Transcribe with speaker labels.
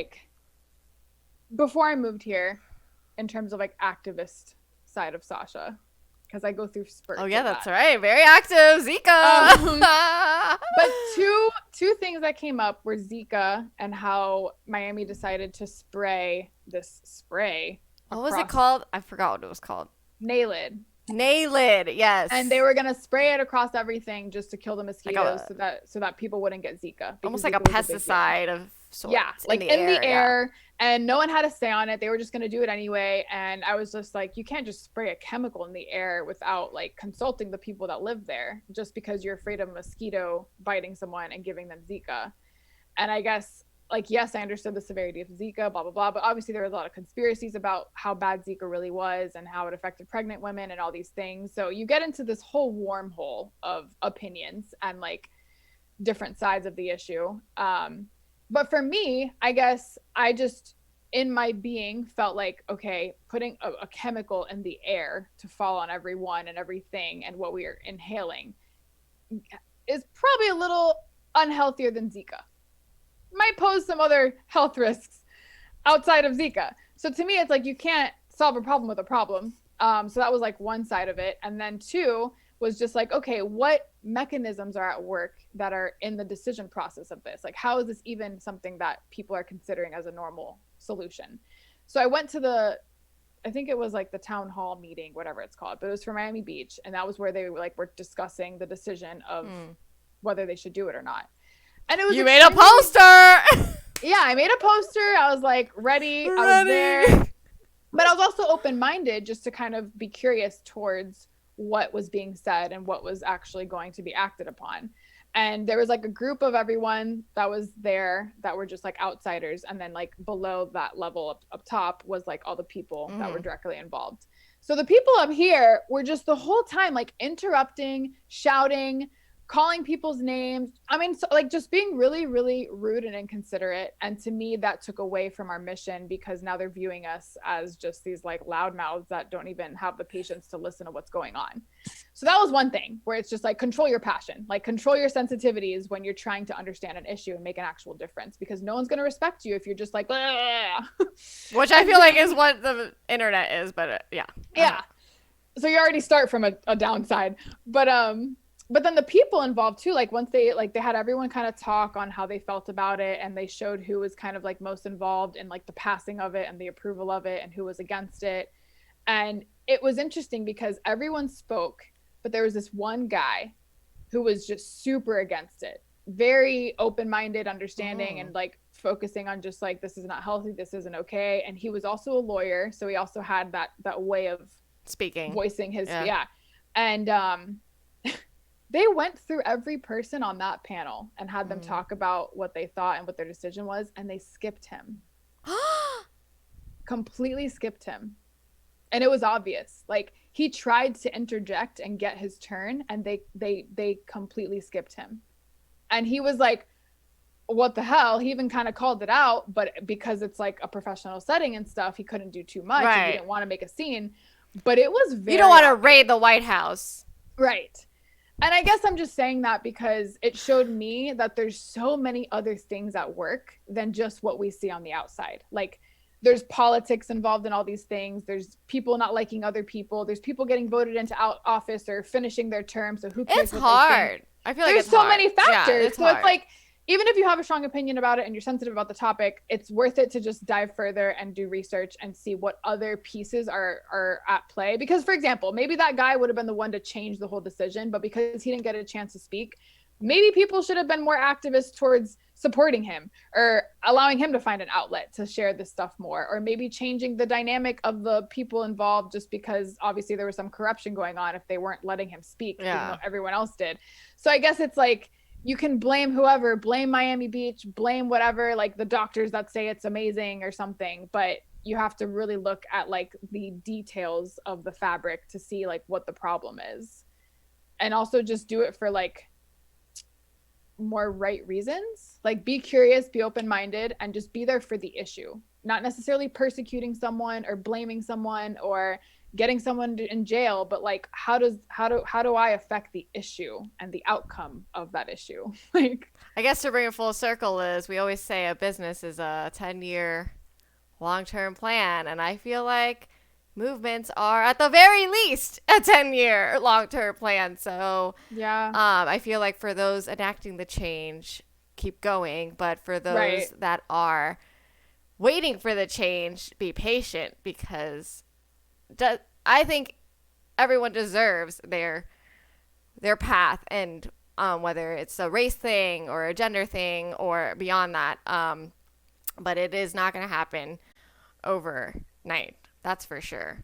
Speaker 1: like before I moved here, in terms of like activist side of Sasha, because I go through spurts.
Speaker 2: Oh yeah,
Speaker 1: of
Speaker 2: that's
Speaker 1: that.
Speaker 2: right. Very active, Zika.
Speaker 1: But two things that came up were Zika and how Miami decided to spray this spray
Speaker 2: What was it
Speaker 1: across
Speaker 2: called? I forgot what it was called.
Speaker 1: Nailid.
Speaker 2: Nailid. Yes.
Speaker 1: And they were gonna spray it across everything just to kill the
Speaker 2: Like
Speaker 1: mosquitoes
Speaker 2: a
Speaker 1: so that people wouldn't get Zika, because
Speaker 2: almost like a
Speaker 1: Zika was a big deal.
Speaker 2: pesticide of
Speaker 1: Yeah,
Speaker 2: sorts in
Speaker 1: like
Speaker 2: the
Speaker 1: in the
Speaker 2: air. Yeah.
Speaker 1: air, and no one had to say on it. They were just going to do it anyway. And I was just like, you can't just spray a chemical in the air without like consulting the people that live there, just because you're afraid of a mosquito biting someone and giving them Zika. And I guess, like, yes, I understood the severity of Zika, blah, blah, blah. But obviously, there was a lot of conspiracies about how bad Zika really was and how it affected pregnant women and all these things. So you get into this whole wormhole of opinions and like different sides of the issue. But for me, I guess I just, in my being, felt like, okay, putting a chemical in the air to fall on everyone and everything and what we are inhaling is probably a little unhealthier than Zika. Might pose some other health risks outside of Zika. So to me, it's like you can't solve a problem with a problem. So that was like one side of it. And then two was just like, okay, what mechanisms are at work that are in the decision process of this? Like, how is this even something that people are considering as a normal solution? So I went to I think it was like the town hall meeting, whatever it's called, but it was for Miami Beach. And that was where they were discussing the decision of whether they should do it or not. And it was
Speaker 2: You made a poster.
Speaker 1: Yeah, I made a poster. I was like ready. I was there. But I was also open-minded just to kind of be curious towards what was being said and what was actually going to be acted upon. And there was like a group of everyone that was there that were just like outsiders. And then like below that level up top was like all the people that were directly involved. So the people up here were just the whole time like interrupting, shouting, calling people's names. I mean, so, like just being really, really rude and inconsiderate. And to me, that took away from our mission, because now they're viewing us as just these like loudmouths that don't even have the patience to listen to what's going on. So that was one thing where it's just like, control your passion, like control your sensitivities when you're trying to understand an issue and make an actual difference, because no one's going to respect you if you're just like,
Speaker 2: which I feel like is what the internet is, but yeah.
Speaker 1: Yeah. So you already start from a downside, but then the people involved too, like once they had everyone kind of talk on how they felt about it, and they showed who was kind of like most involved in like the passing of it and the approval of it and who was against it. And it was interesting because everyone spoke, but there was this one guy who was just super against it, very open-minded, understanding, and like focusing on just like, this is not healthy, this isn't okay. And he was also a lawyer, so he also had that way of
Speaker 2: speaking,
Speaker 1: voicing his and they went through every person on that panel and had them talk about what they thought and what their decision was, and they skipped him. Completely skipped him. And it was obvious. Like, he tried to interject and get his turn, and they completely skipped him. And he was like, what the hell? He even kind of called it out, but because it's like a professional setting and stuff, he couldn't do too much. And he didn't want to make a scene. But it was very...
Speaker 2: You don't want to raid the White House.
Speaker 1: Right. And I guess I'm just saying that because it showed me that there's so many other things at work than just what we see on the outside. Like, there's politics involved in all these things. There's people not liking other people. There's people getting voted into office or finishing their term. So who cares?
Speaker 2: It's hard. I feel like
Speaker 1: there's
Speaker 2: it's
Speaker 1: so
Speaker 2: hard.
Speaker 1: many factors.
Speaker 2: It's
Speaker 1: so
Speaker 2: hard.
Speaker 1: It's like, even if you have a strong opinion about it and you're sensitive about the topic, it's worth it to just dive further and do research and see what other pieces are at play. Because, for example, maybe that guy would have been the one to change the whole decision, but because he didn't get a chance to speak, maybe people should have been more activist towards supporting him or allowing him to find an outlet to share this stuff more, or maybe changing the dynamic of the people involved, just because obviously there was some corruption going on if they weren't letting him speak, even though everyone else did. So I guess it's like, you can blame whoever, blame Miami Beach, blame whatever, like the doctors that say it's amazing or something, but you have to really look at like the details of the fabric to see like what the problem is. And also just do it for like more right reasons. Like, be curious, be open-minded, and just be there for the issue, not necessarily persecuting someone or blaming someone or getting someone in jail, but like how do I affect the issue and the outcome of that issue? Like,
Speaker 2: I guess to bring it full circle is we always say a business is a 10-year long-term plan, and I feel like movements are at the very least a 10-year long-term plan. So
Speaker 1: yeah,
Speaker 2: I feel like for those enacting the change, keep going, but for those
Speaker 1: right.
Speaker 2: that are waiting for the change, be patient because I think everyone deserves their path, and whether it's a race thing or a gender thing or beyond that. But it is not going to happen overnight. That's for sure.